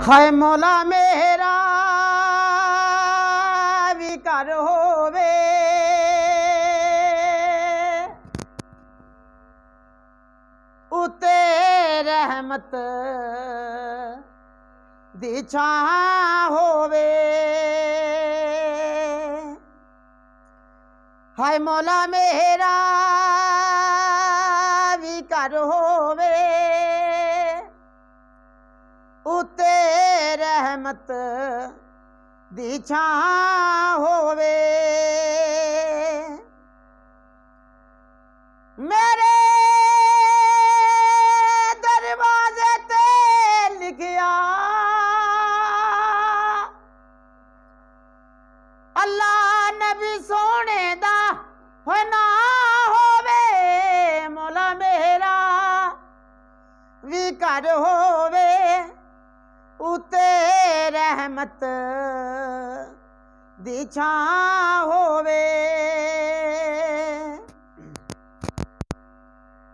हाय मौला मेरा भी कर होवे उते रहमत दी छां होवे। हाय मौला मेरा भी कर होवे उते रहमत दी छां होवे। मेरे दरवाजे ते लिखिया अल्लाह नबी सोने दा होए ना होवे मौला मेरा भी कर होवे उते रहमत दी छां होवे।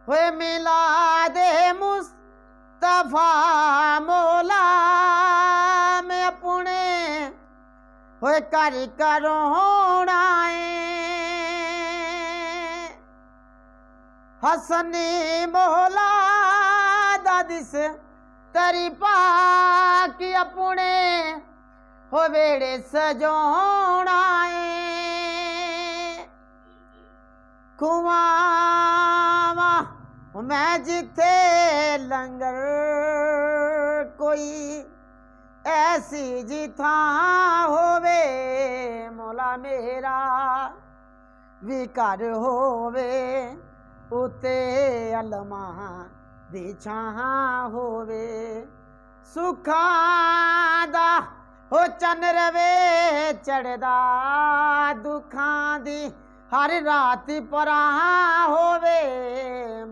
होए मिलादे मुस्तफा मौला में अपने होए कर करोड़ाए हसनी मौला दादिस तरी पाकी अपने हो बेड़े सजोड़ाए। खुआवा मैं जिथे लंगर कोई ऐसी जिथा होवे मौला मेरा भी कर होवे उते अलमा दी छां होवे। सुखां दा हो चन रवे चढ़दा दुखां दी हर रात परां होवे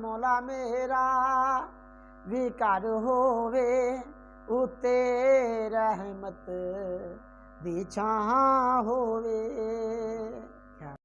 मौला मेरा भी कर होवे उते रहमत दी छां होवे।